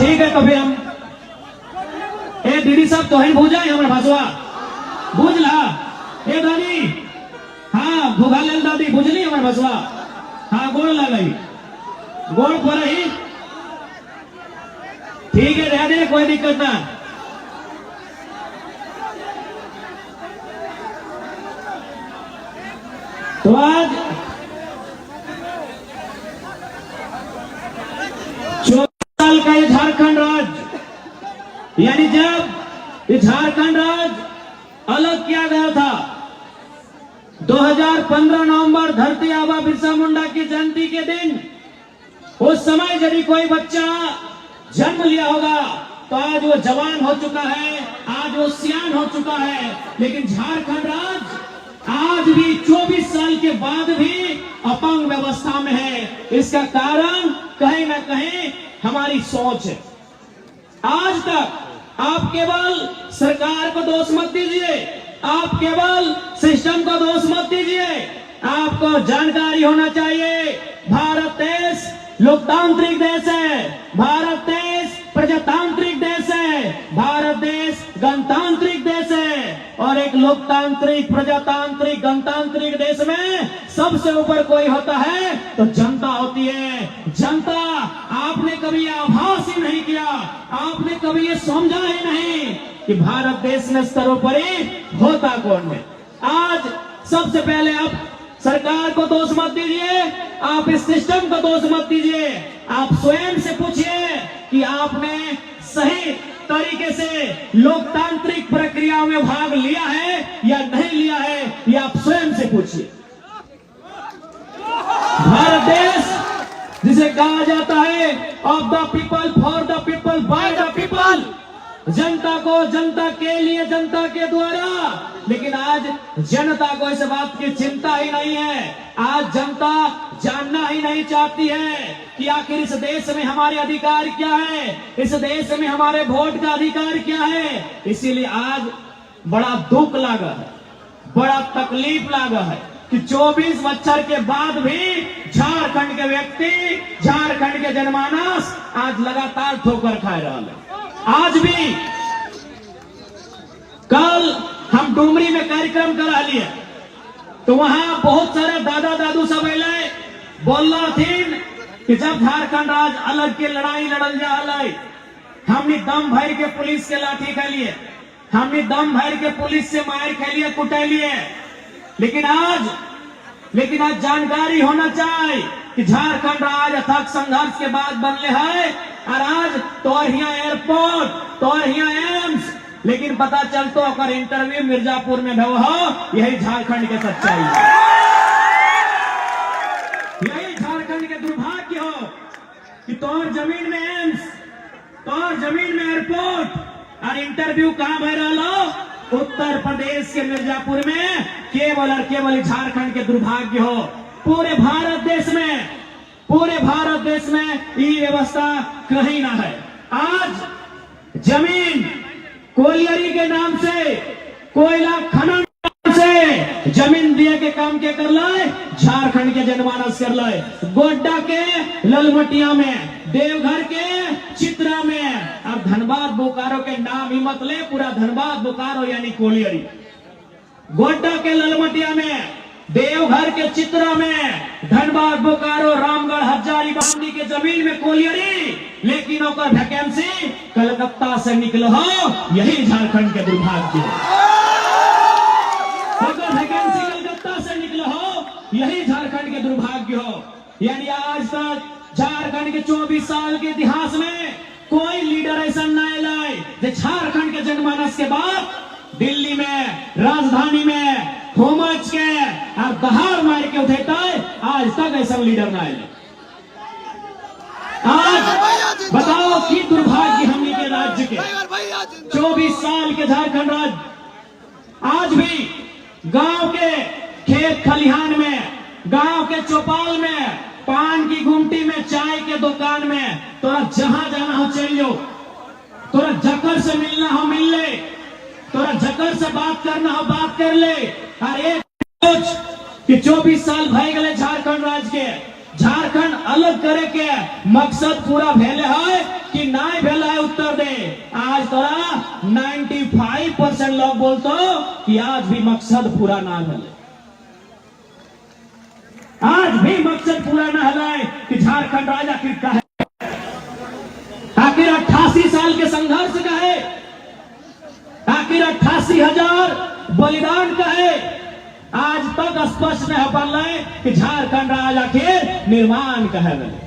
ठीक है, तो फिर हम दीदी साहब तोहन भूजा हमारे भाषवा बुझला दादी। हाँ भूखा ले दादी बुझली हमारे भाषवा। हाँ गोड़ लगाई गोड़ पर ही ठीक है, रह दे कोई दिक्कत ना। तो आज 14 साल का ये झारखंड राज्य, यानी जब ये झारखंड राज्य अलग किया गया था 2015 नवंबर धरती आबा बिरसा मुंडा की जयंती के दिन, उस समय यदि कोई बच्चा जन्म लिया होगा तो आज वो जवान हो चुका है, आज वो सियान हो चुका है। लेकिन झारखंड राज्य आज भी 24 साल के बाद भी अपंग व्यवस्था में है। इसका कारण कहीं ना कहीं हमारी सोच है। आज तक आप केवल सरकार को दोष मत दीजिए, आप केवल सिस्टम को दोष मत दीजिए। आपको जानकारी होना चाहिए, भारत देश लोकतांत्रिक देश है, भारत देश प्रजातांत्रिक देश है, भारत देश गणतांत्रिक देश है। और एक लोकतांत्रिक प्रजातांत्रिक गणतांत्रिक देश में सबसे ऊपर कोई होता है तो जनता होती है। जनता, आपने कभी आभास ही नहीं किया, आपने कभी ये समझा ही नहीं कि भारत देश में सर्वोपरि होता कौन है। आज सबसे पहले आप सरकार को दोष मत दीजिए, आप इस सिस्टम को दोष मत दीजिए। आप स्वयं से पूछिए कि आपने सही तरीके से लोकतांत्रिक प्रक्रिया में भाग लिया है या नहीं लिया है, ये आप स्वयं से पूछिए। भारत देश जिसे कहा जाता है of the people, for the people, by the people, जनता को, जनता के लिए, जनता के द्वारा। लेकिन आज जनता को इस बात की चिंता ही नहीं है। आज जनता जानना ही नहीं चाहती है कि आखिर इस देश में हमारे अधिकार क्या है, इस देश में हमारे वोट का अधिकार क्या है। इसीलिए आज बड़ा दुख लगा है, बड़ा तकलीफ लगा है कि 24 बच्चर के बाद भी झारखंड के व्यक्ति, झारखंड के जनमानस आज लगातार ठोकर खा रहा है। आज भी कल हम डुमरी में कार्यक्रम करा लिए तो वहां बहुत सारे दादा दादू सब अले बोल रहा थी कि जब झारखंड राज्य अलग के लड़ाई लड़ल जा रहा है, हमने दम भर के पुलिस के लाठी खेलिए, हमने दम भर के पुलिस से मार खेलिए, कुटलिए। लेकिन आज जानकारी होना चाहिए कि झारखंड राज्य अथक संघर्ष के बाद बनले है। और आज तो यहाँ एयरपोर्ट, तो यहाँ एम्स, लेकिन पता चलतो अगर इंटरव्यू मिर्जापुर में भव हो, यही झारखंड के सच्चाई है, यही झारखंड के दुर्भाग्य हो कि तोर जमीन में एम्स, तोर जमीन में एयरपोर्ट और इंटरव्यू कहां बह रहा हो, उत्तर प्रदेश के मिर्जापुर में। केवल और केवल झारखंड के दुर्भाग्य हो। पूरे भारत देश में, पूरे भारत देश में ये व्यवस्था कहीं ना है। आज जमीन कोयलरी के नाम से, कोयला खनन से जमीन दिए के काम के कर लाए, झारखंड के जनमानस कर लाए। गोड्डा के ललमटिया में, देवघर के चित्रा में, अब धनबाद बोकारो के नाम ही मत ले, पूरा धनबाद बोकारो यानी कोयलरी। गोड्डा के ललमटिया में, देवघर के चित्रा में, धनबाद बोकारो रामगढ़ हजारीबाग के जमीन में कोयलरी, लेकिन ओकर वैकेंसी कलकत्ता से निकल हो, यही झारखंड के दुर्भाग्य है। ओकर वैकेंसी कलकत्ता से निकल हो, यही झारखंड के दुर्भाग्य हो। यानी आज तक झारखंड के 24 साल के इतिहास में कोई लीडर ऐसा नहीं लाए जो झारखंड के जनमानस के बाद दिल्ली में, राजधानी में होमच के और दहाड़ मार के उठेता है। आज तक ऐसा लीडर ना आए। आज बताओ कि दुर्भाग्य हमनी के राज्य के 24 साल के झारखंड राज्य, आज भी गांव के खेत खलिहान में, गांव के चौपाल में, पान की गुमटी में, चाय के दुकान में, तोरा जहां जाना हो चल जाओ, तोरा जकर से मिलना हो मिल ले, तोरा जकर से बात करना हो बात कर ले। और एक सोच कि 24 साल भय गए झारखंड राज्य के, झारखंड अलग करे के मकसद पूरा भेले है कि नहीं भेले मकसद पूरा ना भले। आज भी मकसद पूरा ना हलाए कि झारखंड राज्य आखिर का है, आखिर 88 साल के संघर्ष का है, आखिर 88,000 बलिदान का है। आज तक स्पष्ट नहीं हो पा रहा है कि झारखंड राज्य आखिर निर्माण का है।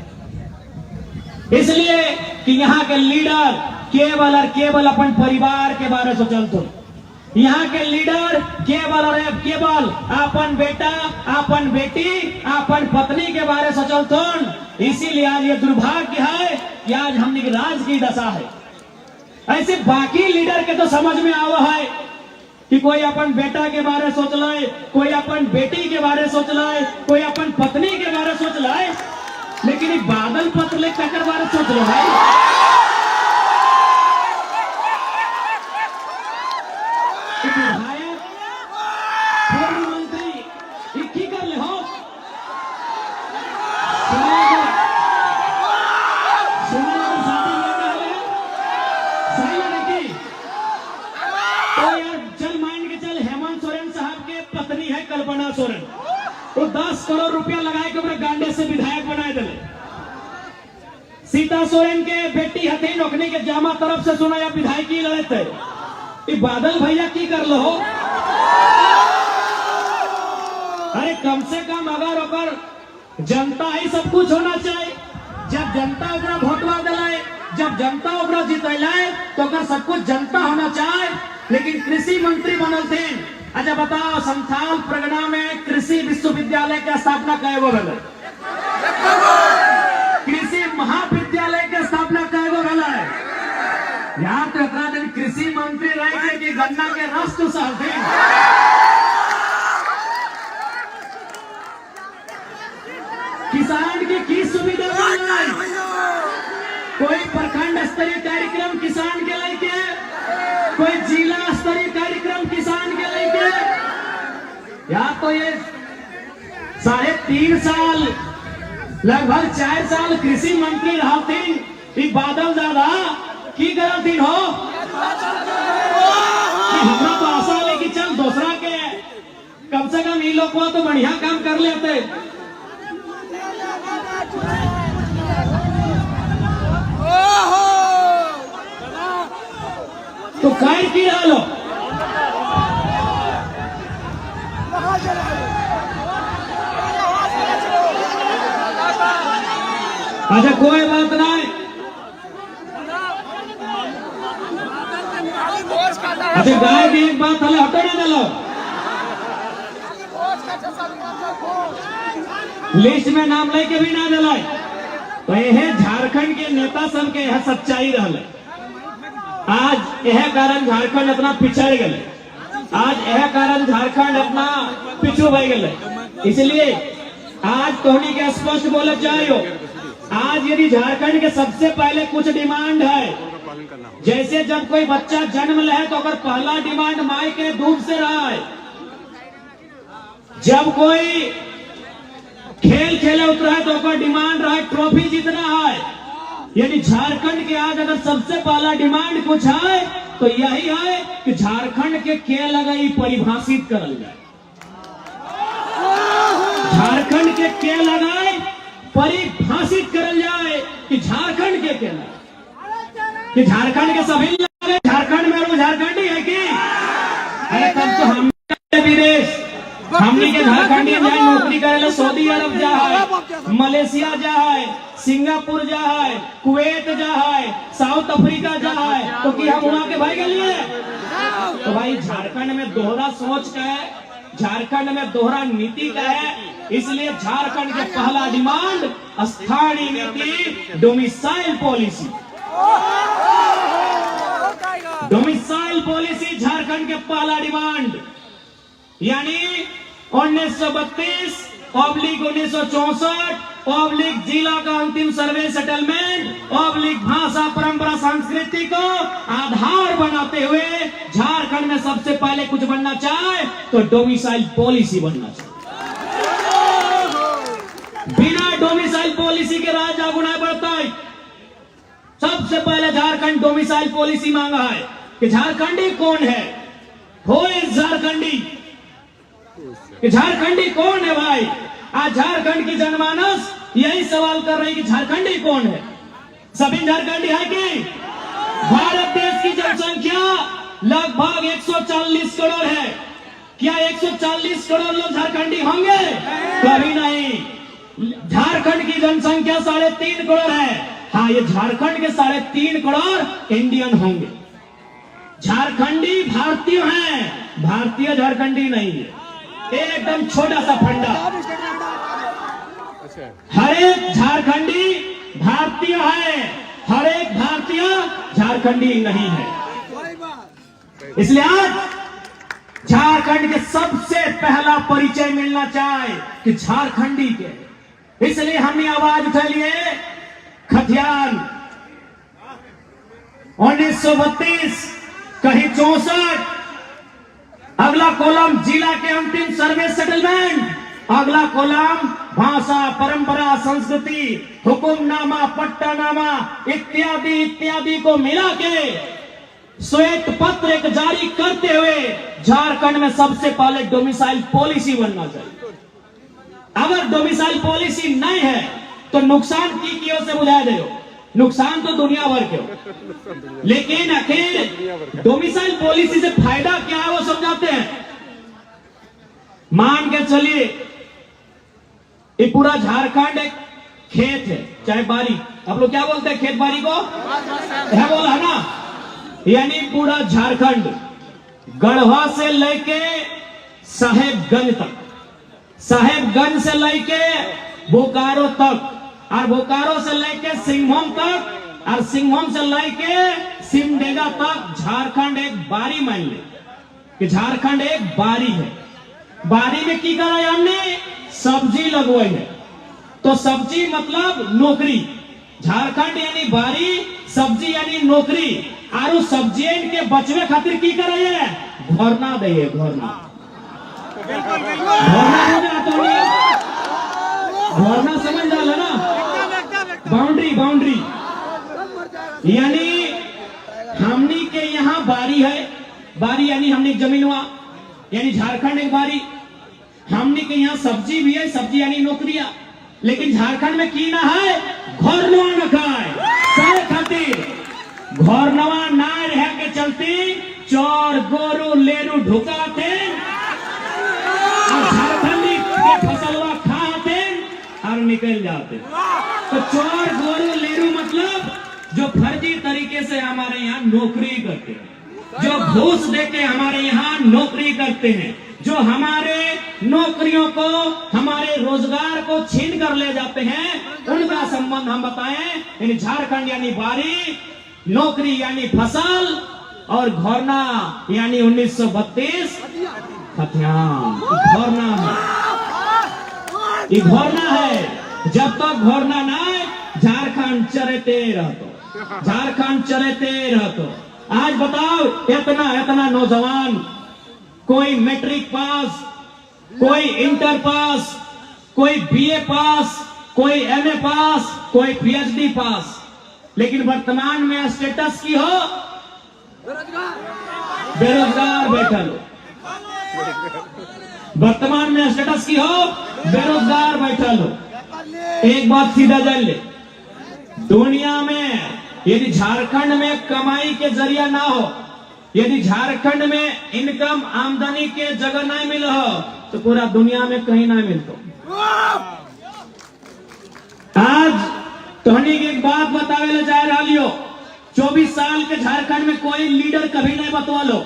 इसलिए कि यहाँ के लीडर केवल और केवल अपन परिवार के बारे में सोचते, यहाँ के लीडर केवल और केवल अपन बेटा, अपन बेटी, अपन पत्नी के बारे में सोचते। इसीलिए आज ये दुर्भाग्य है कि आज हमने की राज की दशा है। ऐसे बाकी लीडर के तो समझ में आवा है कि कोई अपन बेटा के बारे में सोच लाए, कोई अपन बेटी के बारे में सोच लाए, कोई अपन पत्नी के बारे में सोच लाए, लेकिन ये बादल पत्र चक्कर बारे सोच लो भाई। विधायक, पूर्व मंत्री, ये की कर ले हो? सही लगे की? तो यार चल मान के चल, हेमंत सोरेन साहब के पत्नी है कल्पना सोरेन, तो 10 करोड़ रुपया लगाए के अपने गांडे से विधायक बनाए दिले। सीता सोरेन के बेटी हथी नौकनी के जामा तरफ से सुना या विधायकी लड़े थे। ये बादल भैया की कर लो? अरे कम से कम अगर ओकर जनता ही सब कुछ होना चाहिए। जब जनता ओकरा भोटवा दिलाए, जब जनता ओकरा जितलाए तो ओकर सब कुछ जनता होना चाहिए। लेकिन कृषि मंत्री बनल थे। अच्छा बताओ, संथाल परगना में कृषि विश्वविद्यालय की स्थापना कय गो भेल? कृषि महाविद्यालय की स्थापना कय गो भेल? यहाँ तो इतना दिन कृषि मंत्री रहे कि गन्ना के रस चूसल थे। किसान की सुविधा मिल रही? कोई प्रखंड स्तरीय कार्यक्रम किसान के लेके, कोई जिला स्तरीय कार्यक्रम किसान के लेके। या तो ये 3.5 साल, लगभग 4 साल कृषि मंत्री रहती, बादल दादा की करती हो कि हमरा तो आशा है कि चल दूसरा के कम से कम ये लोग को तो बढ़िया काम कर लेते। तो काय की डालो? अच्छा कोई बात नहीं। अच्छा गाय की एक बात हले हटो ना लो, लिस्ट में नाम लेके भी ना दिलाए। तो यह झारखंड के नेता सब के यह सच्चाई रहा। आज यह कारण झारखंड इतना पिछड़ गए, आज यह कारण झारखंड इतना पिछू भय गए। इसलिए आज तोहनी के स्पष्ट बोले चाहिए, आज यदि झारखंड के सबसे पहले कुछ डिमांड है, जैसे जब कोई बच्चा जन्म ले तो अगर पहला डिमांड माई के दूध से रहा है, जब कोई खेल खेले उतरा है तो अगर डिमांड रहा है ट्रॉफी जीतना है। यानी झारखंड के आज अगर सबसे पहला डिमांड कुछ है तो यही है कि झारखंड के खेल लगाई परिभाषित करल जाए, झारखंड के खेल लगाए परिभाषित करल जाए कि झारखंड के खेल, कि झारखंड के सभी लगे झारखंड में वो झारखंडी है कि? अरे तब तो हम विदेश, हमनी के झारखंडी जाए नौकरी करे सऊदी अरब जा है, मलेशिया जा है, सिंगापुर जा है, कुवैत जा है, साउथ अफ्रीका जा है, तो कि हम वहां के भाई गए? तो भाई झारखंड में दोहरा सोच का है, झारखंड में दोहरा नीति का है। इसलिए झारखंड के पहला डिमांड स्थानीय नीति, domicile policy. Domicile policy Jharkhand के पहला डिमांड, यानी 1932/1964 जिला का अंतिम सर्वे सेटलमेंट भाषा परंपरा संस्कृति को आधार बनाते हुए झारखंड में सबसे पहले कुछ बनना चाहे तो डोमिसाइल पॉलिसी बनना चाहिए। बिना डोमिसाइल पॉलिसी के राज आगू नहीं बढ़ता है। सबसे पहले झारखंड डोमिसाइल पॉलिसी मांगा है कि झारखंडी कौन है, हो इज झारखंडी। कि झारखंडी कौन है भाई। आज झारखंड की जनमानस यही सवाल कर रही कि झारखंडी कौन है। सभी झारखंडी है कि भारत देश की जनसंख्या लगभग 140 करोड़ है। क्या 140 करोड़ लोग झारखंडी होंगे? कभी नहीं। झारखंड की जनसंख्या 3.5 करोड़ है। हाँ, ये झारखंड के 3.5 करोड़ इंडियन होंगे। झारखंडी भारतीय हैं, भारतीय झारखंडी नहीं है। एकदम छोटा सा फंडा। हर एक झारखंडी भारतीय है, हर एक भारतीय झारखंडी नहीं है। इसलिए आज झारखंड के सबसे पहला परिचय मिलना चाहे कि झारखंडी के। इसलिए हमने आवाज उठा लिए खतियान 1932 कहीं 64। अगला कॉलम जिला के अंतिम सर्वे सेटलमेंट। अगला कॉलम भाषा, परंपरा, संस्कृति, हुकुमनामा, पट्टानामा इत्यादि इत्यादि को मिला के श्वेत पत्र एक जारी करते हुए झारखंड में सबसे पहले डोमिसाइल पॉलिसी बनना चाहिए। अगर डोमिसाइल पॉलिसी नहीं है तो नुकसान की ओर से बुझा दे। नुकसान तो दुनिया भर के हो, लेकिन आखिर डोमिसाइल पॉलिसी से फायदा क्या है वो समझाते हैं। मान के चलिए ये पूरा झारखंड एक खेत है, चाहे बारी, आप लोग क्या बोलते हैं खेत बारी को? है बोला है ना। यानी पूरा झारखंड गढ़वा से लेके साहेबगंज तक, साहेबगंज से लेके बोकारो तक, और बोकारो से लेके सिंहभूम तक, और सिंहभूम से लेके सिमडेगा तक झारखंड एक बारी मान ले कि झारखंड एक बारी है। बारी में की करा हमने सब्जी लगवाई है। तो सब्जी मतलब नौकरी। झारखंड यानी बारी, सब्जी यानी नौकरी। और सब्जी के बचवे खातिर की करे है घोरना दे। घोरना घोरना समझ डाला ना, बाउंड्री बाउंड्री। यानी हमनी के यहाँ बारी है, बारी यानी हमने जमीन हुआ, यानी झारखंड एक बारी। हमने के यहाँ सब्जी भी है, सब्जी यानी नौकरियां। लेकिन झारखंड में की ना है घोरनवा न खाए सारे खातिर। घोरनवा ना रह के चलती चोर गोरू लेरू ढुकाते और झारखंडी के फसलवा खाते और निकल जाते। तो चोर गोरू लेरू मतलब जो फर्जी तरीके से हमारे यहाँ नौकरी करते हैं, जो घूस देके हमारे यहाँ नौकरी करते हैं, जो हमारे नौकरियों को, हमारे रोजगार को छीन कर ले जाते हैं, उनका संबंध हम बताएं। यानी झारखंड यानी बारी, नौकरी यानी फसल, और घोरना यानी 1932 खतियान। घोरना है, ये घोरना है। जब तक घोरना ना है झारखंड चरते रहतो, झारखंड चरते रहतो। आज बताओ इतना इतना नौजवान, कोई मैट्रिक पास, कोई इंटर पास, कोई बीए पास, कोई एमए पास, कोई पीएचडी पास, लेकिन वर्तमान में स्टेटस की हो बेरोजगार बैठल हो। वर्तमान में स्टेटस की हो बेरोजगार बैठल हो। एक बात सीधा जान ले, दुनिया में यदि झारखंड में कमाई के जरिया ना हो, यदि झारखंड में इनकम आमदनी के जगह नहीं मिल हो, तो पूरा दुनिया में कहीं नहीं मिलतो। आज तोहनी की एक बात बतावे ले जा रहा लियो। 24 साल के झारखंड में कोई लीडर कभी नहीं बतवालो।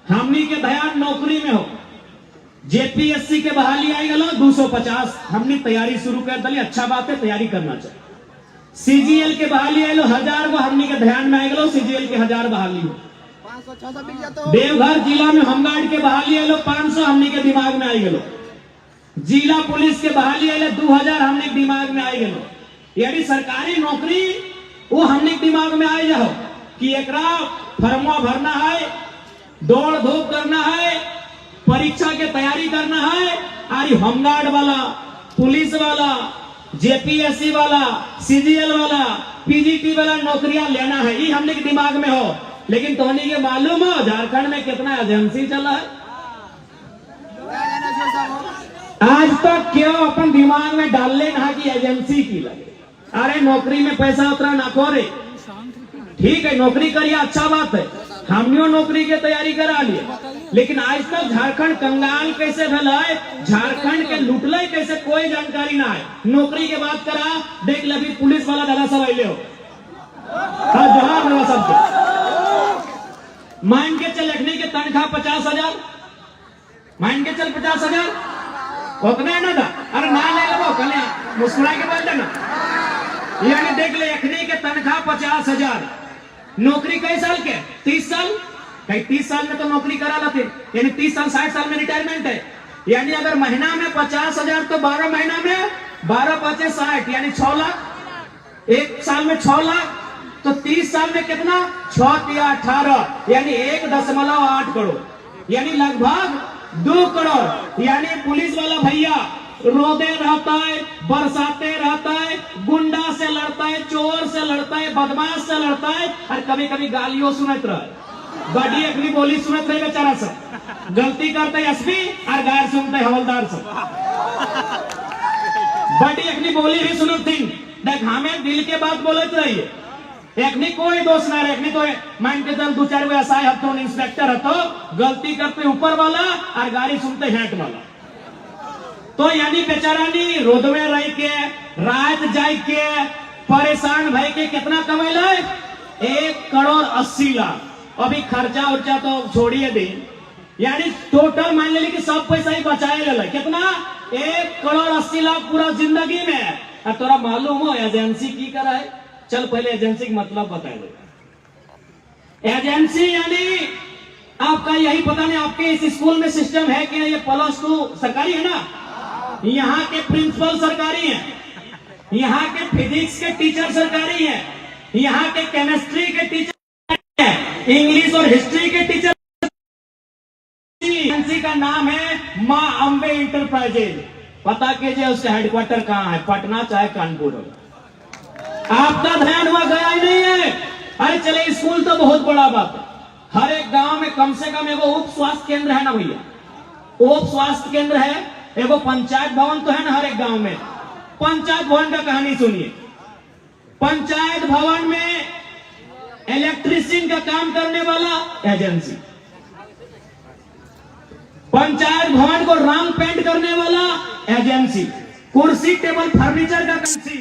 हमनी के ध्यान नौकरी में हो। जेपीएससी के बहाली आई गलो 250, हमने तैयारी शुरू कर दी। अच्छा बात है, तैयारी करना चाहिए। सीजीएल के बहाली आई लो 1000 वो हमनी के ध्यान में आई गलो, सीजीएल के 1000 बहाली हो। देवघर जिला में होमगार्ड के बहाली आई लो 500 हमनी के दिमाग में आई गलो। जिला पुलिस के बहाली आई लो 2000 हमने के दिमाग में आई गलो। यानी सरकारी नौकरी वो हमने के दिमाग में आई जाओ कि एकरा फर्मा भरना है, दौड़ धूप करना है, परीक्षा के तैयारी करना है। और होमगार्ड वाला, पुलिस वाला, जेपीएससी वाला, सीजीएल वाला, पीजीटी वाला नौकरियां लेना है, ये हमने के दिमाग में हो। लेकिन तोहनी के मालूम हो झारखंड में कितना एजेंसी चला है? आज तक क्यों अपन दिमाग में डाल लेना कि एजेंसी की लगे। अरे नौकरी में पैसा उतरा ना खोरे, ठीक है नौकरी करिए, अच्छा बात है, हमने नौकरी की तैयारी करा लिए, लेकिन आज तक झारखंड कंगाल कैसे भले, झारखंड के लुटले कैसे कोई जानकारी ना है। नौकरी के बात करा, देख लभी पुलिस वाला दादा सब आइले हो, हाँ जोहार वाला सबके मान के चल रखने के तनख्वाह 50,000, मान के चल 50,000 उतना है ना था। अरे ना ले लो कल मुस्कुरा के बोल देना, यानी देख ले अखनी के तनख्वाह 50,000, नौकरी कई साल के 30 साल, कई 30 साल में तो नौकरी करा लाते, यानी 30 साल 60 साल में रिटायरमेंट है। यानी अगर महीना में 50,000 तो 12 महीना में 12 5 60 यानी 6 लाख, एक साल में 6 लाख, तो 30 साल में कितना 6 या 18 यानी 1.8 करोड़, यानी लगभग 2 करोड़। यानी पुलिस वाला भैया रोदे रहता है, बरसाते रहता है, गुंडा से लड़ता है, चोर से लड़ता है, बदमाश से लड़ता है, और कभी कभी गालियों सुनत रहे, बड़ी अपनी बोली सुनत रहे बेचारा सब, गलती करते एसपी और गायर सुनते हवलदार सब, बड़ी अपनी बोली ही सुनत थी। देख हमें दिल के बात बोलते रहिए, एकनी कोई दोष ना रहे, एकनी तो मान के चल 2-4 गो एसआई हतो इंस्पेक्टर हतो, गलती करते ऊपर वाला और गाड़ी सुनते हेट वाला। तो यानी बेचारानी रोदवे रह के रात जाए के परेशान भाई के कितना कमेला है 1 करोड़ 80 लाख। अभी खर्चा उर्चा तो छोड़िए दे, यानी टोटल मान ले कि सब पैसा ही बचाए ले कितना 1 करोड़ 80 लाख पूरा जिंदगी में। और तोरा मालूम हो एजेंसी की करा है? चल पहले एजेंसी का मतलब बता दो। एजेंसी यानी आपका यही पता नहीं आपके इस स्कूल में सिस्टम है कि नहीं, ये +2 सरकारी है ना, यहाँ के प्रिंसिपल सरकारी हैं, यहाँ के फिजिक्स के टीचर सरकारी हैं, यहाँ के केमिस्ट्री के टीचर हैं, इंग्लिश और हिस्ट्री के टीचर। एजेंसी का नाम है मां अंबे इंटरप्राइजेज। पता कीजिए उसका हेडक्वार्टर कहाँ है, पटना चाहे कानपुर हो। आपका ध्यान हुआ गया ही नहीं है। अरे चले स्कूल तो बहुत बड़ा बात है, हर एक गांव में कम से कम एगो उप स्वास्थ्य केंद्र है ना भैया, उप स्वास्थ्य केंद्र है, एगो पंचायत भवन तो है ना हर एक गांव में। पंचायत भवन का कहानी सुनिए, पंचायत भवन में इलेक्ट्रीशियन का काम करने वाला एजेंसी, पंचायत भवन को रंग पेंट करने वाला एजेंसी, कुर्सी टेबल फर्नीचर का एजेंसी,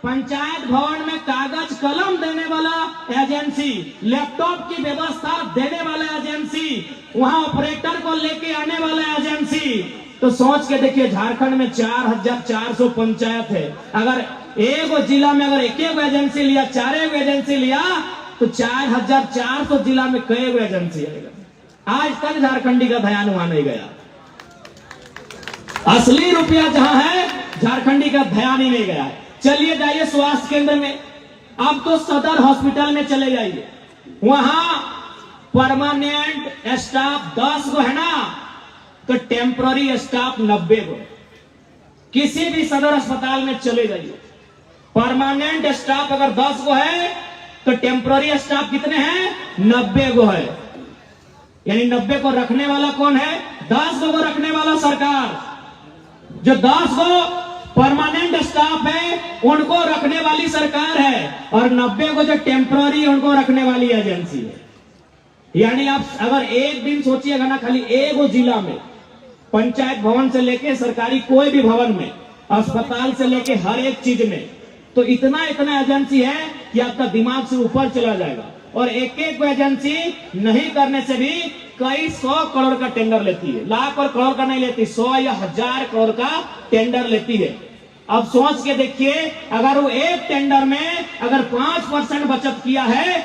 पंचायत भवन में कागज कलम देने वाला एजेंसी, लैपटॉप की व्यवस्था देने वाला एजेंसी, वहां ऑपरेटर को लेके आने वाला एजेंसी। तो सोच के देखिए झारखंड में 4,400 पंचायत है, अगर एक जिला में अगर एक एजेंसी लिया, 4 एजेंसी लिया, तो 4,400 जिला में कई एजेंसी आएगा। आज तक झारखंडी का ध्यान हुआ नहीं गया, असली रुपया जहां है झारखंडी का ध्यान ही नहीं गया है। चलिए जाइए स्वास्थ्य केंद्र में, अब तो सदर हॉस्पिटल में चले जाइए, वहां परमानेंट स्टाफ 10 गो है ना, तो टेम्पररी स्टाफ 90 गो। किसी भी सदर अस्पताल में चले जाइए, परमानेंट स्टाफ अगर 10 गो है तो टेम्पररी स्टाफ कितने हैं 90 गो है। यानी 90 को रखने वाला कौन है, 10 गो रखने वाला सरकार। जो 10 गो परमानेंट स्टाफ है उनको रखने वाली सरकार है, और 90 को जो टेम्पररी उनको रखने वाली एजेंसी है। यानी आप अगर एक दिन सोचिएगा ना, खाली एक जिला में पंचायत भवन से लेके सरकारी कोई भी भवन में, अस्पताल से लेके हर एक चीज में, तो इतना एजेंसी है कि आपका दिमाग से ऊपर चला जाएगा। और एक एक एजेंसी नहीं करने से भी कई 100 करोड़ का टेंडर लेती है, लाख और करोड़ का नहीं लेती, 100 या 1000 करोड़ का टेंडर लेती है। अब सोच के देखिए, अगर वो एक टेंडर में अगर 5% बचत किया है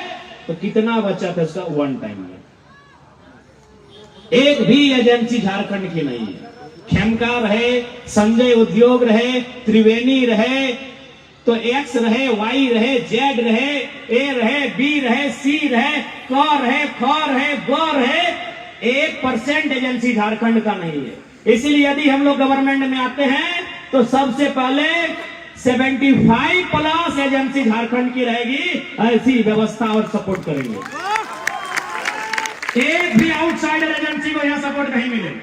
तो कितना बचत है उसका वन टाइम में। एक भी एजेंसी झारखंड की नहीं है। खेमका रहे, संजय उद्योग रहे, त्रिवेणी रहे, तो एक्स रहे, वाई रहे, जेड रहे, ए रहे, बी रहे, सी रहे, क रहे, ख रहे, ग रहे, 1% एजेंसी झारखंड का नहीं है। इसलिए यदि हम लोग गवर्नमेंट में आते हैं तो सबसे पहले 75+ एजेंसी झारखंड की रहेगी, ऐसी व्यवस्था और सपोर्ट करेंगे। एक भी आउटसाइडर एजेंसी को यहां सपोर्ट नहीं मिलेगा।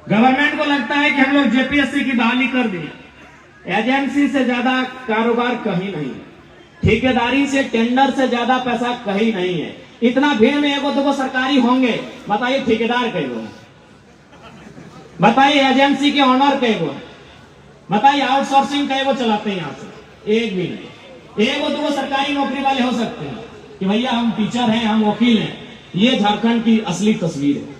गवर्नमेंट को लगता है कि हम लोग जेपीएससी की बहाली कर दी। एजेंसी से ज्यादा कारोबार कहीं नहीं है, ठेकेदारी से टेंडर से ज्यादा पैसा कहीं नहीं है। इतना भीड़ में एगो दो सरकारी होंगे, बताइए ठेकेदार कई गो, बताइए एजेंसी के ऑनर कई गो, बताइए आउटसोर्सिंग कई गो चलाते हैं यहाँ से, एक भी नहीं। एगो दो सरकारी नौकरी वाले हो सकते हैं कि भैया हम टीचर हैं, हम वकील हैं। ये झारखंड की असली तस्वीर है।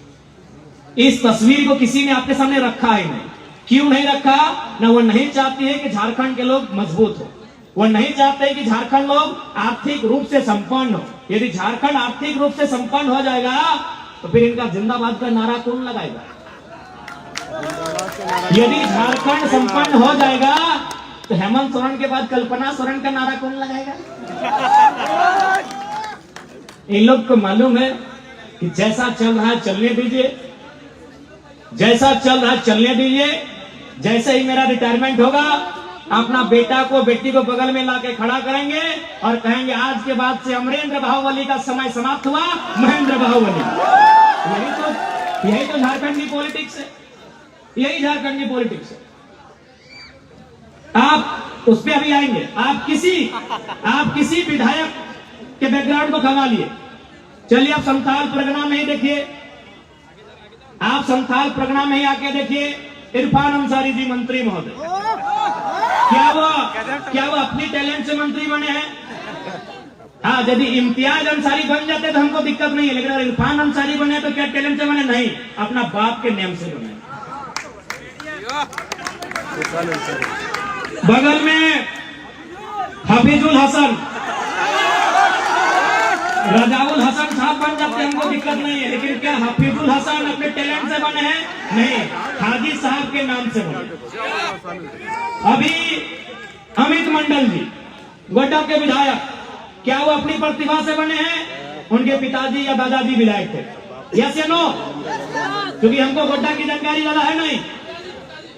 इस तस्वीर को किसी ने आपके सामने रखा ही नहीं। क्यों नहीं रखा? ना वो नहीं चाहती है कि झारखंड के लोग मजबूत हो, वो नहीं चाहते कि झारखंड लोग आर्थिक रूप से संपन्न हो। यदि झारखंड आर्थिक रूप से संपन्न हो जाएगा तो फिर इनका जिंदाबाद का नारा कौन लगाएगा? यदि झारखंड संपन्न हो जाएगा तो हेमंत सोरेन के बाद कल्पना सोरेन का नारा कौन लगाएगा? इन लोग को मालूम है कि जैसा चल रहा है चलने दीजिए, जैसा चल रहा है चलने दीजिए। जैसे ही मेरा रिटायरमेंट होगा, अपना बेटा को बेटी को बगल में लाके खड़ा करेंगे और कहेंगे आज के बाद से अमरेंद्र बाहुबली का समय समाप्त हुआ, महेंद्र बाहुबली। यही तो झारखंड की पॉलिटिक्स है, यही झारखंड की पॉलिटिक्स है। आप उस पर अभी आएंगे। आप किसी विधायक के बैकग्राउंड को खंगा लिए। चलिए आप संथाल परगना में ही देखिए, आप संथाल परगना में ही आके देखिए इरफान अंसारी जी मंत्री महोदय, क्या वो अपनी टैलेंट से मंत्री बने हैं? हाँ, यदि इम्तियाज अंसारी बन जाते तो हमको दिक्कत नहीं है, लेकिन अगर इरफान अंसारी बने तो क्या टैलेंट से बने? नहीं, अपना बाप के नेम से बने। बगल में हफीजुल हसन, रजाउल हसन साहब बन जाते हमको दिक्कत नहीं है, लेकिन क्या हफीजुल हसन अपने टैलेंट से बने हैं? नहीं, हाजी साहब के नाम से बने। अभी अमित मंडल जी गोड्डा के विधायक, क्या वो अपनी प्रतिभा से बने हैं? उनके पिताजी या दादाजी विधायक थे। यस या नो? क्योंकि हमको गोड्डा की जानकारी ज्यादा है नहीं।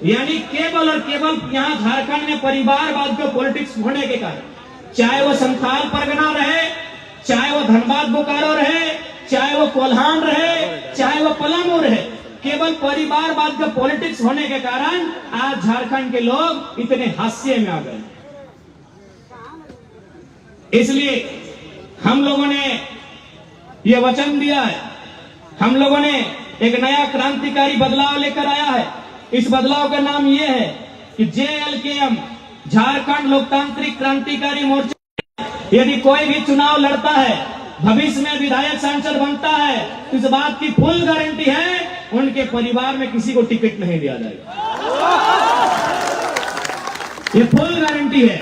यानी केवल और केवल यहाँ झारखंड में परिवारवाद के पॉलिटिक्स होने के कारण, चाहे वो संथाल परगना रहे, चाहे वो धनबाद बोकारो रहे, चाहे वो कोल्हान रहे, चाहे वो पलामू रहे, केवल परिवारवाद का पॉलिटिक्स होने के कारण आज झारखंड के लोग इतने हास्य में आ गए। इसलिए हम लोगों ने ये वचन दिया है, हम लोगों ने एक नया क्रांतिकारी बदलाव लेकर आया है। इस बदलाव का नाम ये है कि JLKM, झारखंड लोकतांत्रिक क्रांतिकारी मोर्चा, यदि कोई भी चुनाव लड़ता है, भविष्य में विधायक सांसद बनता है, तो इस बात की फुल गारंटी है उनके परिवार में किसी को टिकट नहीं दिया जाएगा। ये फुल गारंटी है।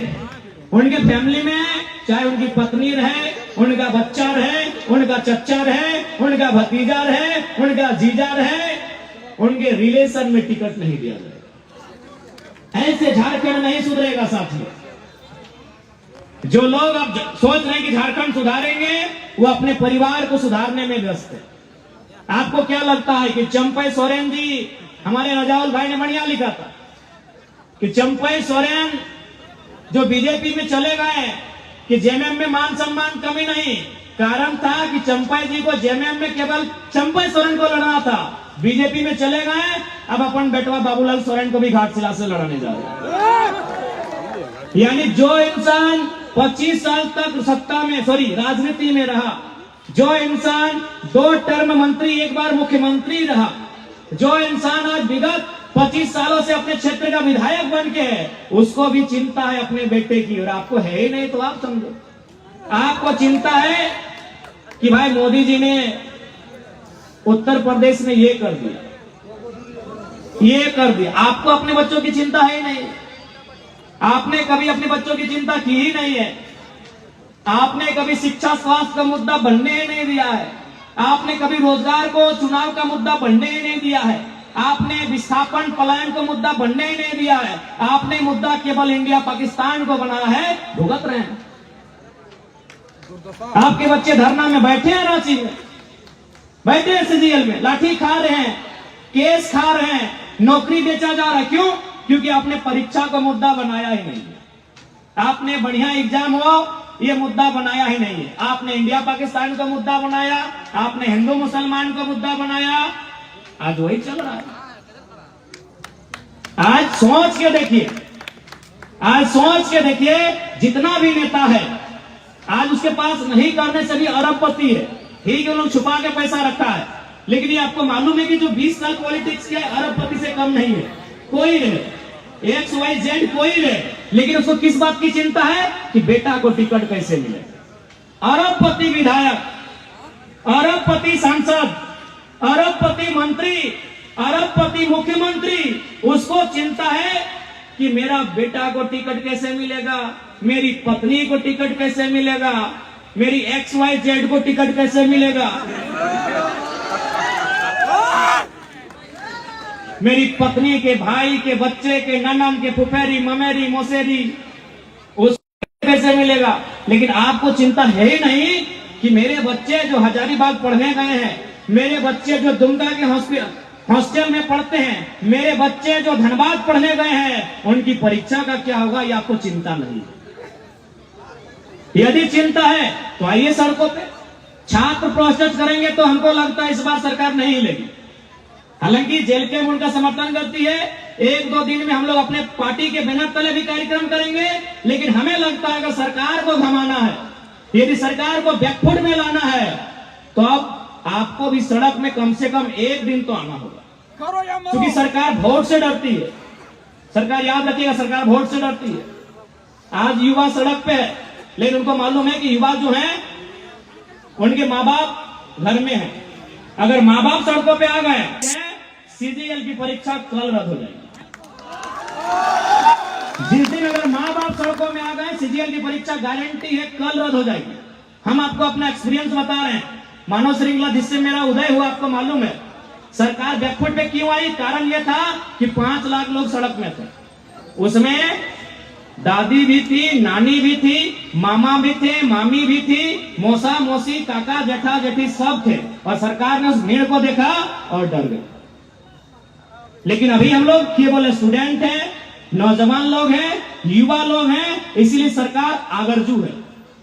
उनके फैमिली में चाहे उनकी पत्नी रहे, उनका बच्चा रहे, उनका चच्चा रहे, उनका भतीजा रहे, उनका जीजा रहे, उनके रिलेशन में टिकट नहीं दिया जाएगा। ऐसे झारखंड नहीं सुधरेगा साथियों। जो लोग अब सोच रहे हैं कि झारखंड सुधारेंगे, वो अपने परिवार को सुधारने में व्यस्त है। आपको क्या लगता है कि चंपई सोरेन जी, हमारे रजाउल भाई ने बढ़िया लिखा था कि चंपई सोरेन जो बीजेपी में चले गए कि जेएमएम में मान सम्मान कमी नहीं, कारण था कि चंपई जी को जेएमएम में केवल चंपई सोरेन को लड़ना था। बीजेपी में चले गए, अब अपन बेटवा बाबूलाल सोरेन को भी घाटशिला से लड़ाने जा रहे। यानी जो इंसान 25 साल तक राजनीति में रहा, जो इंसान 2 टर्म मंत्री, 1 बार मुख्यमंत्री रहा, जो इंसान आज विगत 25 सालों से अपने क्षेत्र का विधायक बन के है, उसको भी चिंता है अपने बेटे की। और आपको है ही नहीं तो आप समझो, आपको चिंता है कि भाई मोदी जी ने उत्तर प्रदेश में ये कर दिया, ये कर दिया। आपको अपने बच्चों की चिंता है ही नहीं। आपने कभी अपने बच्चों की चिंता की ही नहीं है। आपने कभी शिक्षा स्वास्थ्य का मुद्दा बनने ही नहीं दिया है। आपने कभी रोजगार को चुनाव का मुद्दा बनने ही नहीं दिया है। आपने विस्थापन पलायन का मुद्दा बनने ही नहीं दिया है। आपने मुद्दा केवल इंडिया पाकिस्तान को बनाया है, भुगत रहे हैं। आपके बच्चे धरना में बैठे हैं, रांची में बैठे हैं, CGL में लाठी खा रहे हैं, केस खा रहे हैं, नौकरी बेचा जा रहा है। क्यों? क्योंकि आपने परीक्षा को मुद्दा बनाया ही नहीं है। आपने बढ़िया एग्जाम हो ये मुद्दा बनाया ही नहीं है। आपने इंडिया पाकिस्तान का मुद्दा बनाया, आपने हिंदू मुसलमान का मुद्दा बनाया। आज वही चल रहा है। आज सोच के देखिए, आज सोच के देखिए, जितना भी नेता है आज उसके पास नहीं करने से भी अरबपति है। ठीक है, लोग छुपा के पैसा रखा है, लेकिन ये आपको मालूम है कि जो 20 साल पॉलिटिक्स के अरबपति से कम नहीं है। कोई रहे, XYZ कोई रहे, लेकिन उसको किस बात की चिंता है कि बेटा को टिकट कैसे मिले। अरबपति विधायक, अरबपति सांसद, अरबपति मंत्री, अरबपति मुख्यमंत्री, उसको चिंता है कि मेरा बेटा को टिकट कैसे मिलेगा, मेरी पत्नी को टिकट कैसे मिलेगा, मेरी XYZ को टिकट कैसे मिलेगा, मेरी पत्नी के भाई के बच्चे के ननन के फुफेरी ममेरी मौसेरी उसको कैसे मिलेगा। लेकिन आपको चिंता है ही नहीं कि मेरे बच्चे जो हजारीबाग पढ़ने गए हैं, मेरे बच्चे जो दुमका के हॉस्टल में पढ़ते हैं, मेरे बच्चे जो धनबाद पढ़ने गए हैं, उनकी परीक्षा का क्या होगा, ये आपको चिंता नहीं। यदि चिंता है तो आइए सड़कों पे, छात्र प्रोटेस्ट करेंगे तो हमको लगता है इस बार सरकार नहीं हिलेगी। हालांकि जेल के उनका समर्थन करती है, 1-2 दिन में हम लोग अपने पार्टी के बैनर तले भी कार्यक्रम करेंगे, लेकिन हमें लगता है कि सरकार को घमाना है, यदि सरकार को बैकफुट में लाना है, तो अब आपको भी सड़क में कम से कम 1 दिन तो आना होगा, क्योंकि सरकार वोट से डरती है। सरकार, याद रखिएगा, सरकार वोट से डरती है। आज युवा सड़क पे है, लेकिन उनको मालूम है कि युवा जो है उनके माँ बाप घर में है। अगर माँ बाप सड़कों पे आ गए, CGL की परीक्षा कल रद्द हो जाएगी। जिस दिन अगर माँ बाप सड़कों में आ गए, CGL की परीक्षा गारंटी है कल रद्द हो जाएगी। हम आपको अपना एक्सपीरियंस बता रहे हैं। मानव श्रृंखला जिससे मेरा उदय हुआ आपको मालूम है। सरकार बैकफुट पे क्यों आई? कारण यह था कि 5 लाख लोग सड़क में थे। उसमें दादी भी थी, नानी भी थी, मामा भी थे, मामी भी थी, मौसा मौसी, काका जेठा जेठी सब थे, और सरकार ने उस भीड़ को देखा और डर गई। लेकिन अभी हम लोग केवल स्टूडेंट हैं, नौजवान लोग हैं, युवा लोग हैं, इसीलिए सरकार आगरजू है,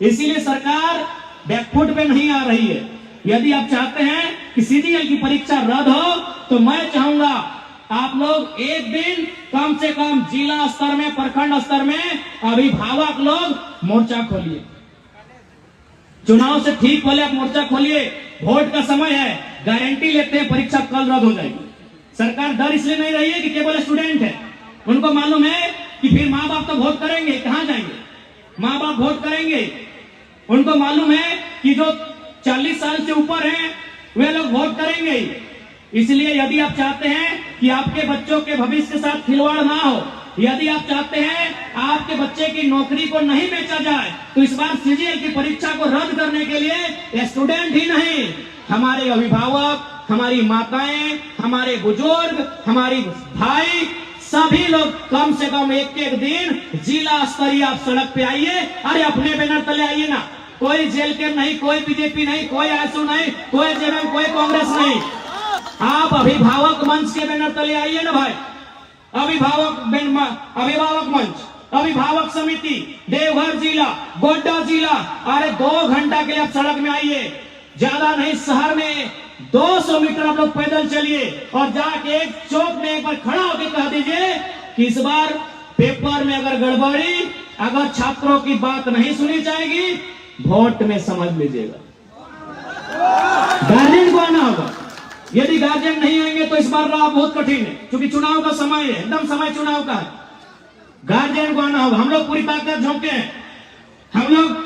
इसीलिए सरकार बैकफुट पे नहीं आ रही है। यदि आप चाहते हैं कि CGL की परीक्षा रद्द हो, तो मैं चाहूंगा आप लोग एक दिन कम से कम जिला स्तर में, प्रखंड स्तर में अभिभावक लोग मोर्चा खोलिए। चुनाव से ठीक पहले आप मोर्चा खोलिए, वोट का समय है, गारंटी लेते हैं परीक्षा कल रद्द हो जाएगी। सरकार डर इसलिए नहीं रही है कि केवल स्टूडेंट है, उनको मालूम है कि फिर माँ बाप तो वोट करेंगे, कहां जाएंगे, माँ बाप वोट करेंगे। उनको मालूम है कि जो 40 साल से ऊपर हैं वे लोग वोट करेंगे। इसलिए यदि आप चाहते हैं कि आपके बच्चों के भविष्य के साथ खिलवाड़ ना हो, यदि आप चाहते हैं आपके बच्चे की नौकरी को नहीं बेचा जाए, तो इस बार CGL की परीक्षा को रद्द करने के लिए स्टूडेंट ही नहीं, हमारे अभिभावक, हमारी माताएं, हमारे बुजुर्ग, हमारी भाई, सभी लोग कम से कम एक दिन जिला स्तरीय आप सड़क पे आइए। अरे अपने बैनर तले आइए ना, कोई जेल के नहीं, कोई बीजेपी नहीं, कोई आसू नहीं, कोई JM, कोई कांग्रेस नहीं, आप अभिभावक मंच के बैनर तले आइए ना भाई। अभिभावक मंच, अभिभावक समिति, देवघर जिला, गोड्डा जिला, अरे 2 घंटा के लिए आप सड़क में आइए। ज्यादा नहीं, शहर में 200 मीटर आप लोग पैदल चलिए और जाके एक चौक में एक बार खड़ा होकर कह दीजिए कि इस बार पेपर में अगर गड़बड़ी, अगर छात्रों की बात नहीं सुनी जाएगी, वोट में समझ लीजिएगा। गार्जियन को आना होगा। यदि गार्जियन नहीं आएंगे तो इस बार राह बहुत कठिन है, क्योंकि चुनाव का समय है, एकदम समय चुनाव का है। गार्जियन को आना होगा। हम लोग पूरी ताकत झोंके हैं, हम लोग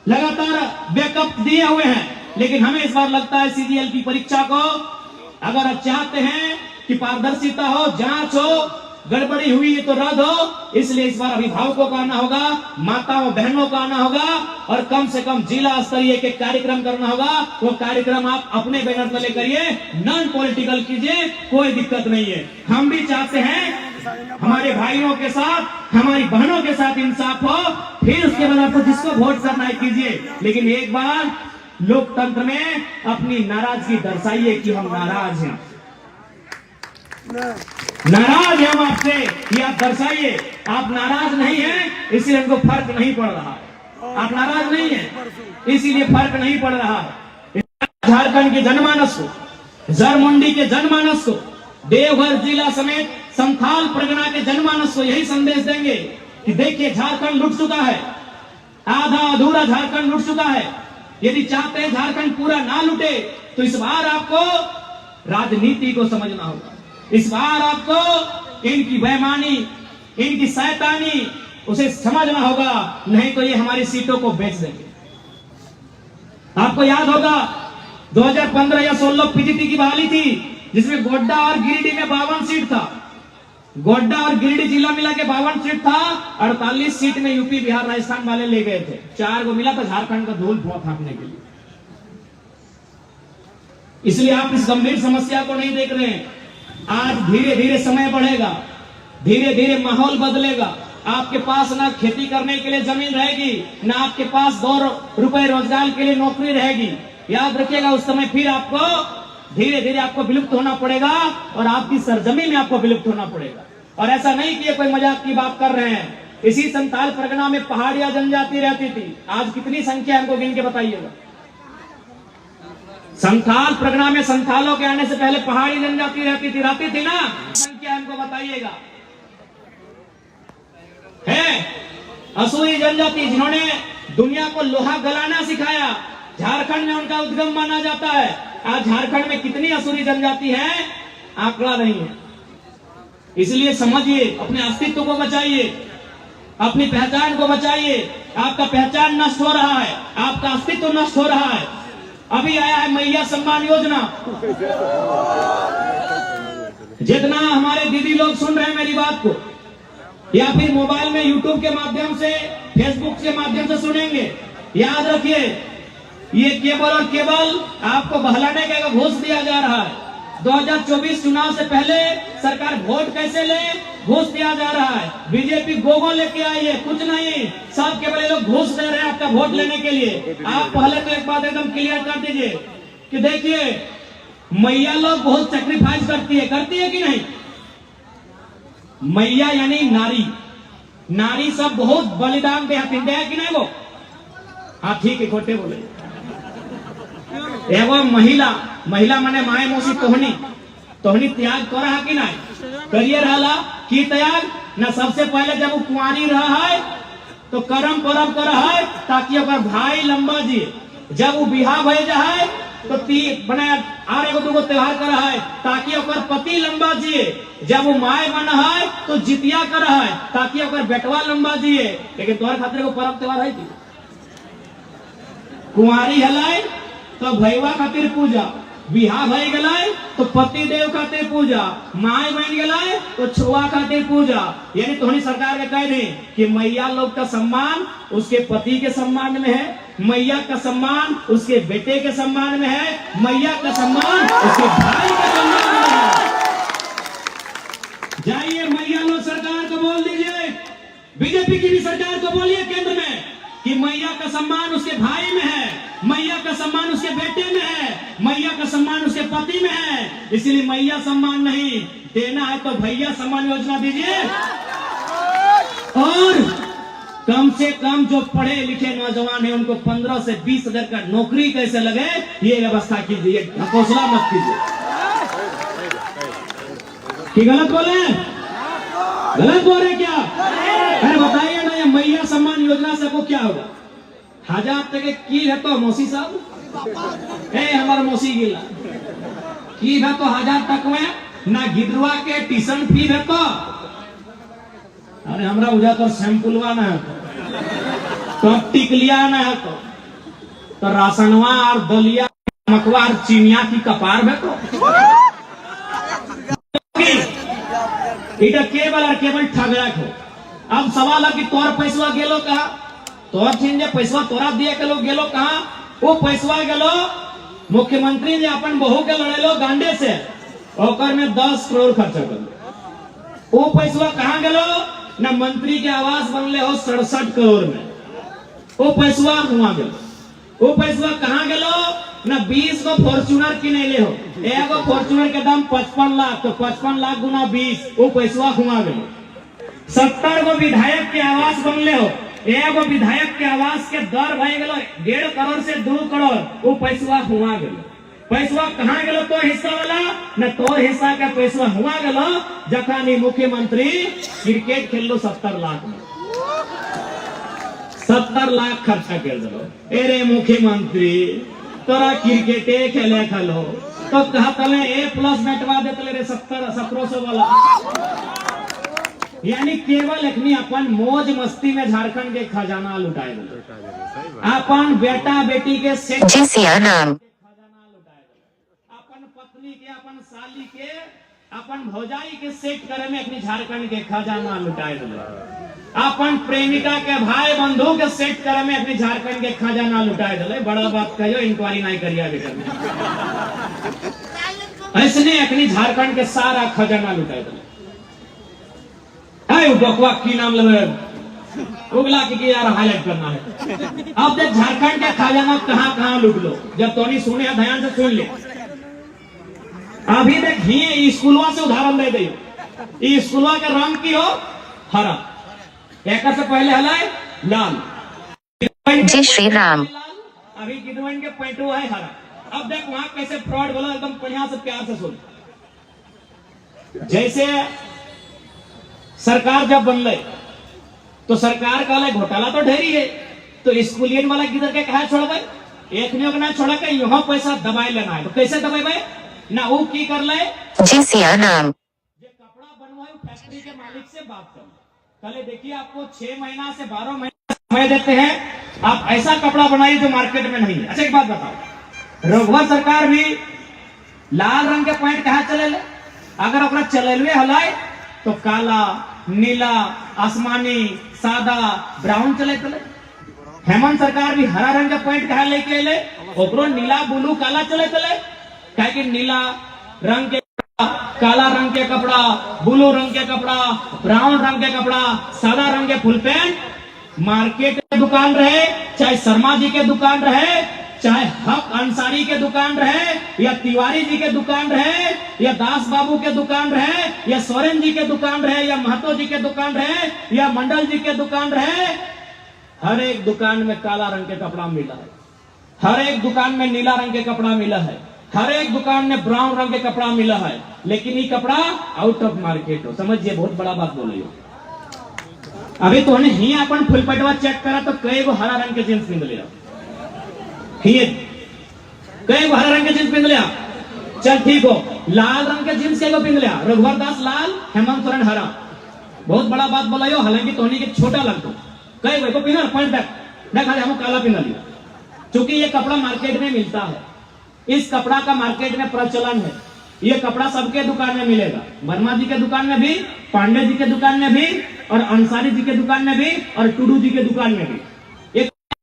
लगातार बैकअप दिए हुए हैं, लेकिन हमें इस बार लगता है CGL की परीक्षा को अगर आप चाहते हैं कि पारदर्शिता हो, जांच हो, गड़बड़ी हुई है तो रद्द हो, इसलिए इस बार अभिभावकों का आना होगा, माताओं बहनों का आना होगा, और कम से कम जिला स्तरीय के कार्यक्रम करना होगा। वो कार्यक्रम आप अपने बैनर तले करिए, नॉन पॉलिटिकल कीजिए, कोई दिक्कत नहीं है। हम भी चाहते हैं हमारे भाइयों के साथ, हमारी बहनों के साथ इंसाफ हो, फिर उसके बाद आपको जिसको वोट करना है कीजिए, लेकिन एक बार लोकतंत्र में अपनी नाराजगी दर्शाइए कि हम नाराज हैं, नाराज हैं हम आपसे, ये आप दर्शाइए। आप नाराज नहीं हैं, इसलिए हमको फर्क नहीं पड़ रहा है। आप नाराज नहीं हैं, इसीलिए फर्क नहीं पड़ रहा है। झारखंड के जनमानस को, जरमुंडी के जनमानस को, देवघर जिला समेत संथाल परगना के जनमानस को यही संदेश देंगे कि देखिए झारखंड लुट चुका है, आधा अधूरा झारखंड लुट चुका है। यदि चाहते हैं झारखंड पूरा ना लुटे तो इस बार आपको राजनीति को समझना होगा। इस बार आपको इनकी बेईमानी, इनकी शैतानी उसे समझना होगा, नहीं तो ये हमारी सीटों को बेच देंगे। आपको याद होगा 2015 या 16 पीजीटी की बहाली थी, जिसमें गोड्डा और गिरिडीह में 52 सीट था। गोड्डा और गिरिडीह जिला मिला के 52 सीट था। 48 सीट में यूपी, बिहार, राजस्थान वाले ले गए थे। 4 को मिला था झारखंड का धूल धुआं फाँकने के लिए। इसलिए आप इस गंभीर समस्या को नहीं देख रहे हैं। आज धीरे धीरे समय बढ़ेगा, धीरे धीरे माहौल बदलेगा। आपके पास ना खेती करने के लिए जमीन रहेगी, ना आपके पास 2 रुपए रोजगार के लिए नौकरी रहेगी। याद रखिएगा, उस समय फिर आपको धीरे धीरे आपको विलुप्त होना पड़ेगा और आपकी सरजमी में आपको विलुप्त होना पड़ेगा। और ऐसा नहीं कि कोई मजाक की बात कर रहे हैं। इसी संथाल परगना में पहाड़िया जनजाति रहती थी। आज कितनी संख्या हमको गिन के बताइएगा। संथाल परगना में संथालों के आने से पहले पहाड़ी जनजाति रहती थी ना? संख्या हमको बताइएगा। है असुरी जनजाति जिन्होंने दुनिया को लोहा गलाना सिखाया, झारखंड में उनका उद्गम माना जाता है। आज झारखंड में कितनी असुरी जनजाति है, आंकड़ा नहीं है। इसलिए समझिए, अपने अस्तित्व को बचाइए, अपनी पहचान को बचाइए। आपका पहचान नष्ट हो रहा है, आपका अस्तित्व नष्ट हो रहा है। अभी आया है मैया सम्मान योजना। जितना हमारे दीदी लोग सुन रहे हैं मेरी बात को, या फिर मोबाइल में यूट्यूब के माध्यम से, फेसबुक के माध्यम से सुनेंगे, याद रखिए, ये केवल और केवल आपको बहलाने का घूस दिया जा रहा है। 2024 चुनाव से पहले सरकार वोट कैसे ले, घूस दिया जा रहा है। बीजेपी गोगो लेके आई है, कुछ नहीं, सब केवल ये लोग घूस दे रहे हैं आपका वोट लेने के लिए। आप पहले तो एक बात एकदम क्लियर कर दीजिए कि देखिए, मैया लोग बहुत सेक्रीफाइस करती है कि नहीं? मैया यानी नारी, नारी सब बहुत बलिदान दे कि नहीं वो? हाँ ठीक है, खोटे बोले। एगो महिला माने माए मौसी तोहनी त्याग कर रहा कि नहीं? करिए रहला की त्याग ना। सबसे पहले जब वो कुंवारी रहा है तो करम परम कर है ताकि ओकर भाई लंबा जिए। जब वो बिहार भय जाए तो बने और एगो दूगो त्योहार कर है ताकि ओकर पति लंबा जिए। जब वो माए बना है तो जितिया कर है ताकि ओकर बेटवा लंबा जिए। लेकिन तोहर खातिर एगो पर्व त्योहार है कि कुंवारी हलाय तो भैया खातिर पूजा, बिहार भय गलाय तो पति देव खातिर पूजा, माए बन गलाय तो छुआ खातिर पूजा। यानी तोहनी सरकार के कह दी कि मैया लोग का सम्मान उसके पति के सम्मान में है, मैया का सम्मान उसके बेटे के सम्मान में है, मैया का सम्मान उसके भाई के सम्मान में है। जाइए मैया लोग सरकार को बोल दीजिए, बीजेपी की भी सरकार को बोलिए केंद्र में कि मैया का सम्मान उसके भाई में है, मैया का सम्मान उसके बेटे में है, मैया का सम्मान उसके पति में है। इसलिए मैया सम्मान नहीं देना है तो भैया सम्मान योजना दीजिए। और कम से कम जो पढ़े लिखे नौजवान है उनको 15 से 20 हजार का नौकरी कैसे लगे, ये व्यवस्था कीजिए। हौसला मत कीजिए। कि गलत बोले? गलत बोल रहे क्या? अरे बताइए ना, ये मैया सम्मान योजना से आपको क्या होगा? 1000 तक की है तो मौसी साहब, हमारा मौसी गिला की है तो 1000 तक में ना गिदरुआ के ट्यूशन फी है तो, अरे हमरा बुझा तो सैंपलवा ना है तो टिकलिया ना है तो राशनवा और दलिया मकवा और चीनिया की कपार में तो केवल और केवल ठगड़क हो। अब सवाल है कि तोर पैसवा गेलो कहा, तोर छीन जे पैसवा तोरा दिए के लोग गेलो कहा? वो पैसवा गेलो मुख्यमंत्री ने अपन बहू के लड़ेलो गांडे से, ओकर में 10 करोड़ खर्चा कर। वो पैसवा कहाँ गेलो? ना मंत्री के आवास बनले हो 67 करोड़ में, वो पैसवा हुआ गेलो। वो पैसवा कहाँ गेलो? ना 20 को फॉर्च्यूनर किने हो, एगो फॉर्च्यूनर के दाम 55 लाख, तो 55 लाख गुना 20, वो पैसवा हुआ गेलो। 70 गो विधायक के आवास बनले हो, एगो विधायक के आवास के दर भय गेलो 1.5 करोड़ से 2 करोड़, वो पैसवा हुआ गेलो। पैसवा कहाँ गलो तो हिस्सा वाला न तो हिस्सा का पैसवा हुआ गलो जखानी मुख्यमंत्री क्रिकेट खेल लो 70 लाख में 70 लाख खर्चा कर दो। अरे मुख्यमंत्री तोरा क्रिकेटे खेले खलो तो कहा तले A+ बैठवा देते रे 1700 वाला। यानी केवल एकनी अपन मौज मस्ती में झारखंड के खजाना लुटाए दो। अपन बेटा बेटी के सेठ खजाना लुटाए दो। अपन पत्नी के अपन साली के अपन भौजाई के सेट करे में अपनी झारखंड के खजाना लुटाए दो। अपन प्रेमिका के भाई बंधु के सेट करे में अपनी झारखंड के खजाना लुटाए दले। बड़ा बात कहो इंक्वायरी नहीं करिया बेटा ऐसने अपनी झारखंड के सारा खजाना लुटाए दले। बकवा की नाम लगे उगला की यार हाईलाइट करना है। अब देख झारखंड के खजाना कहां कहां लूट लो। जब तोनी सुने ध्यान से सुन ले। अभी देख ही स्कूलवा से उदाहरण दे दे। स्कूलवा के रंग की हो हरा एक से पहले हलाए लाल। जय श्री राम। अभी गिदवन के पैंटू है हरा। अब देख वहां कैसे फ्रॉड बोला एकदम बढ़िया से प्यार से सुन। जैसे सरकार जब बनले तो सरकार का घोटाला तो ढेरी है तो स्कूलियन वाला किधर के कहा छोड़बे एक ने ना छोड़ा के यहाँ पैसा दबाए लेना है तो कैसे दबाए ना वो की कर ले जी सिया नाम ये कपड़ा बनवाए फैक्ट्री के मालिक से बात कर। कल देखिए आपको 6 महीना से 12 महीना समय देते हैं आप ऐसा कपड़ा बनाइए जो मार्केट में नहीं है। अच्छा एक बात बताओ रघुवर सरकार भी लाल रंग के पैंट कहा चले ले अगर अपना चले हलाए तो काला नीला आसमानी सादा ब्राउन चले चले। हेमंत सरकार भी हरा रंग का पैंट कहा लेके ले ओकरो नीला ब्लू काला चले चले क्या कि नीला रंग के काला रंग के कपड़ा ब्लू रंग के कपड़ा ब्राउन रंग के कपड़ा सादा रंग के फुल पैंट मार्केट के दुकान रहे चाहे शर्मा जी के दुकान रहे चाहे हक अंसारी के दुकान रहे या तिवारी जी के दुकान रहे या दास बाबू के दुकान रहे या सोरेन जी के दुकान रहे या महतो जी के दुकान रहे या मंडल जी के दुकान रहे हर एक दुकान में काला रंग के कपड़ा मिला है। हर एक दुकान में नीला रंग के कपड़ा मिला है। हर एक दुकान में ब्राउन रंग के कपड़ा मिला है। लेकिन ये कपड़ा आउट ऑफ मार्केट हो। समझिए बहुत बड़ा बात बोल रही हो। अभी तो ही अपन फुल पटवा चेक करा तो कई गो हरा रंग के जींस पिंध लिया कई हरा रंग के जींस पिंध लिया। चल ठीक हो लाल रंग के जींस के पिंध लिया रघुवर दास लाल हेमंत सोरेन हरा। बहुत बड़ा बात बोला यो हालांकि तोहनी के छोटा लगता कई को पिंधा पॉइंट बैक देखा हम काला पिंधा लिया क्योंकि ये कपड़ा मार्केट में मिलता है। इस कपड़ा का मार्केट में प्रचलन है। ये कपड़ा सबके दुकान में मिलेगा। वर्मा जी के दुकान में भी पांडे जी के दुकान में भी और अंसारी जी के दुकान में भी और टूडू जी के दुकान में भी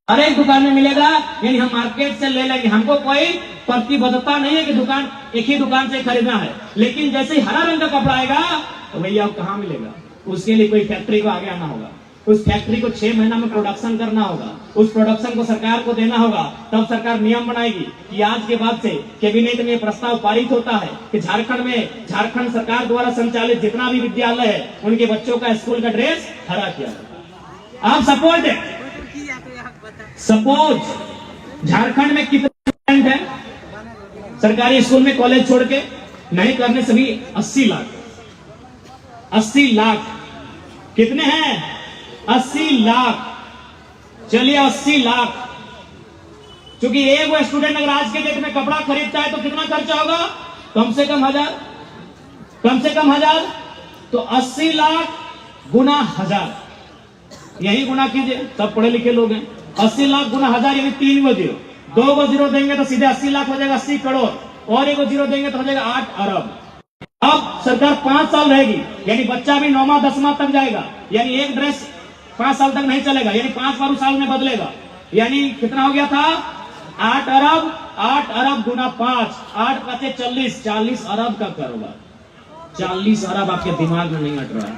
हर एक दुकान में मिलेगा। यानी हम मार्केट से ले लेंगे हमको कोई प्रतिबद्धता नहीं है कि दुकान एक ही दुकान से खरीदना है। लेकिन जैसे ही हरा रंग का कपड़ा आएगा तो भैया कहाँ मिलेगा उसके लिए कोई फैक्ट्री को आगे आना होगा। उस फैक्ट्री को 6 महीना में प्रोडक्शन करना होगा। उस प्रोडक्शन को सरकार को देना होगा। तब सरकार नियम बनाएगी कि आज के बाद से कैबिनेट में प्रस्ताव पारित होता है कि झारखंड सरकार द्वारा संचालित जितना भी विद्यालय है उनके बच्चों का स्कूल का ड्रेस हरा किया जाता। आप सपोज झारखंड में कितने स्टूडेंट है सरकारी स्कूल में कॉलेज छोड़ के नहीं करने से भी 80 लाख कितने हैं 80 लाख। चलिए 80 लाख क्योंकि एक वो स्टूडेंट अगर आज के डेट में कपड़ा खरीदता है तो कितना खर्चा होगा कम से कम 1000 तो 80 लाख गुना 1000 यही गुना कीजिए। सब पढ़े लिखे लोग हैं। 80 लाख गुना 1000 यानी 3 गो जीरो 2 गो जीरो देंगे तो सीधे 80 लाख हो जाएगा 80 करोड़ और 1 गो जीरो देंगे तो हो जाएगा 8 अरब। अब सरकार 5 साल रहेगी यानी बच्चा भी 9वां 10वां तक जाएगा यानी एक ड्रेस 5 साल तक नहीं चलेगा यानी 5 बार साल में बदलेगा। यानी कितना हो गया था 8 अरब गुना 5 8 5 40 अरब का कारोबार। 40 अरब आपके दिमाग में नहीं हट रहा है।